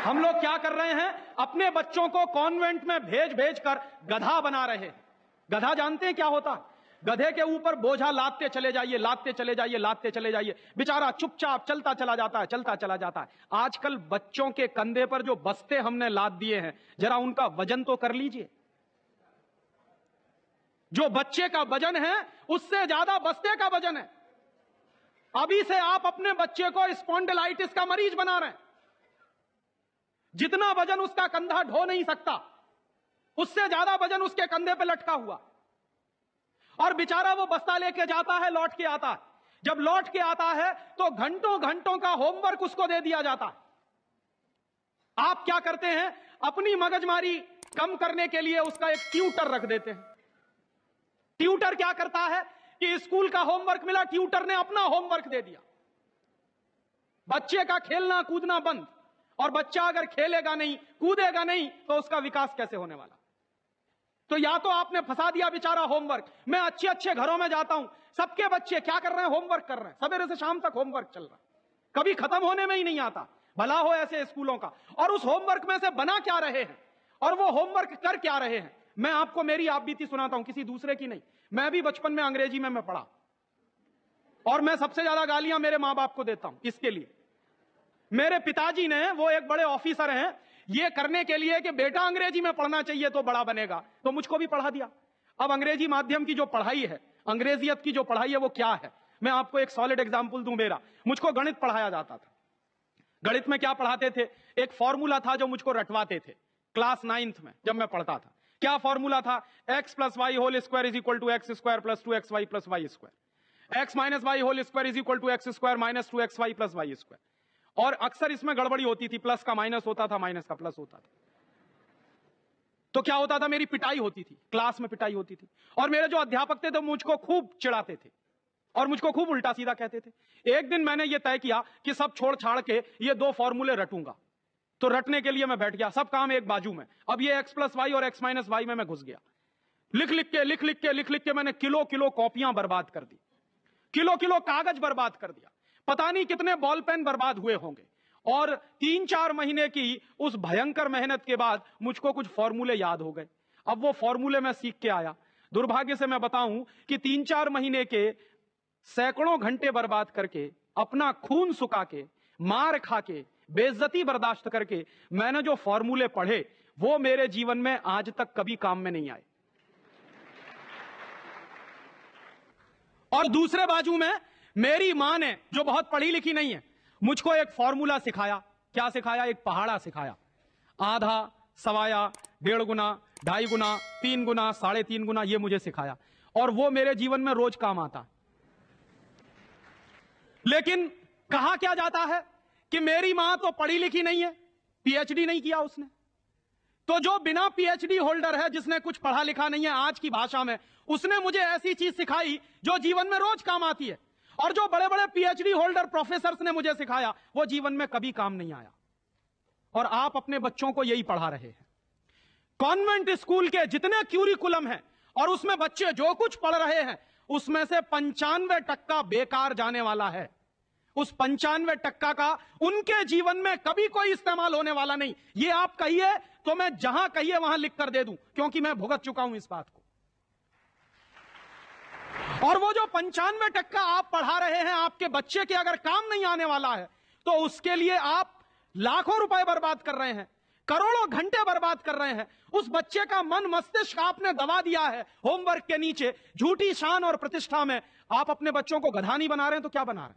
हम लोग क्या कर रहे हैं, अपने बच्चों को कॉन्वेंट में भेज भेज कर गधा बना रहे हैं। गधा जानते हैं क्या होता है? गधे के ऊपर बोझा लादते चले जाइए, लादते चले जाइए, लादते चले जाइए, बेचारा चुपचाप चलता चला जाता है, चलता चला जाता है। आजकल बच्चों के कंधे पर जो बस्ते हमने लाद दिए हैं, जरा उनका वजन तो कर लीजिए। जो बच्चे का वजन है उससे ज्यादा बस्ते का वजन है। अभी से आप अपने बच्चे को स्पॉन्डिलाइटिस का मरीज बना रहे हैं। जितना वजन उसका कंधा ढो नहीं सकता, उससे ज्यादा वजन उसके कंधे पे लटका हुआ, और बेचारा वो बस्ता लेके जाता है, लौट के आता है। जब लौट के आता है तो घंटों घंटों का होमवर्क उसको दे दिया जाता है। आप क्या करते हैं, अपनी मगजमारी कम करने के लिए उसका एक ट्यूटर रख देते हैं। ट्यूटर क्या करता है कि स्कूल का होमवर्क मिला, ट्यूटर ने अपना होमवर्क दे दिया। बच्चे का खेलना कूदना बंद, और बच्चा अगर खेलेगा नहीं, कूदेगा नहीं, तो उसका विकास कैसे होने वाला? तो या तो आपने फंसा दिया बेचारा होमवर्क। मैं अच्छे अच्छे घरों में जाता हूं, सबके बच्चे क्या कर रहे हैं, होमवर्क कर रहे हैं, सवेरे से शाम तक होमवर्क चल रहा है, कभी खत्म होने में ही नहीं आता। भला हो ऐसे स्कूलों का। और उस होमवर्क में से बना क्या रहे हैं, और वो होमवर्क कर क्या रहे हैं? मैं आपको मेरी आप बीती सुनाता हूं, किसी दूसरे की नहीं। मैं भी बचपन में अंग्रेजी में मैं पढ़ा, और मैं सबसे ज्यादा गालियां मेरे मां बाप को देता हूं। इसके लिए मेरे पिताजी ने, वो एक बड़े ऑफिसर हैं, ये करने के लिए कि बेटा अंग्रेजी में पढ़ना चाहिए तो बड़ा बनेगा, तो मुझको भी पढ़ा दिया। अब अंग्रेजी माध्यम की जो पढ़ाई है, अंग्रेजियत की जो पढ़ाई है, वो क्या है? मैं आपको एक सॉलिड एग्जांपल दूं। मुझको गणित पढ़ाया जाता था। गणित में क्या पढ़ाते थे? एक फॉर्मूला था जो मुझको रटवाते थे क्लास 9th में जब मैं पढ़ता था। क्या फॉर्मूला था? x + y whole square is equal to x square plus 2xy plus y square, x - y whole square is equal to x square minus 2xy plus y square. और अक्सर इसमें गड़बड़ी होती थी, प्लस का माइनस होता था, माइनस का प्लस होता था। तो क्या होता था, मेरी पिटाई होती थी, क्लास में पिटाई होती थी। और मेरे जो अध्यापक थे तो मुझको खूब चिढ़ाते थे और मुझको खूब उल्टा सीधा कहते थे। एक दिन मैंने ये तय किया कि सब छोड़ छाड़ के ये 2 फॉर्मूले रटूंगा। तो रटने के लिए मैं बैठ गया, सब काम एक बाजू में। अब ये x + y और x - y में मैं घुस गया। लिख लिख के मैंने किलो किलो कॉपियां बर्बाद कर दी, किलो किलो कागज बर्बाद कर दिया, पता नहीं कितने बॉल पेन बर्बाद हुए होंगे। और 3-4 महीने की उस भयंकर मेहनत के बाद मुझको कुछ फॉर्मूले याद हो गए। अब वो फॉर्मूले मैं सीख के आया। दुर्भाग्य से मैं बताऊं कि 3-4 महीने के सैकड़ों घंटे बर्बाद करके, अपना खून सुखा के, मार खा के, बेइज्जती बर्दाश्त करके मैंने जो फॉर्मूले पढ़े, वो मेरे जीवन में आज तक कभी काम में नहीं आए। और दूसरे बाजू में मेरी मां ने, जो बहुत पढ़ी लिखी नहीं है, मुझको एक फॉर्मूला सिखाया। क्या सिखाया? एक पहाड़ा सिखाया। आधा, सवाया, 1.5 गुना, 2.5 गुना, 3 गुना, 3.5 गुना, ये मुझे सिखाया। और वो मेरे जीवन में रोज काम आता। लेकिन कहा क्या जाता है कि मेरी मां तो पढ़ी लिखी नहीं है, पीएचडी नहीं किया उसने। तो जो बिना पीएचडी होल्डर है, जिसने कुछ पढ़ा लिखा नहीं है, आज की भाषा में, उसने मुझे ऐसी चीज सिखाई जो जीवन में रोज काम आती है। और जो बड़े बड़े पीएचडी होल्डर प्रोफेसर्स ने मुझे सिखाया, वो जीवन में कभी काम नहीं आया। और आप अपने बच्चों को यही पढ़ा रहे हैं। कॉन्वेंट स्कूल के जितने क्यूरिकुलम हैं और उसमें बच्चे जो कुछ पढ़ रहे हैं, उसमें से 95% बेकार जाने वाला है। उस 95% का उनके जीवन में कभी कोई इस्तेमाल होने वाला नहीं। ये आप कहिए तो मैं जहां कहिए वहां लिख कर दे दूं, क्योंकि मैं भुगत चुका हूं इस बात को। और वो जो 95% आप पढ़ा रहे हैं, आपके बच्चे के अगर काम नहीं आने वाला है, तो उसके लिए आप लाखों रुपए बर्बाद कर रहे हैं, करोड़ों घंटे बर्बाद कर रहे हैं। उस बच्चे का मन मस्तिष्क आपने दबा दिया है होमवर्क के नीचे। झूठी शान और प्रतिष्ठा में आप अपने बच्चों को गधा नहीं बना रहे हैं तो क्या बना रहे हैं?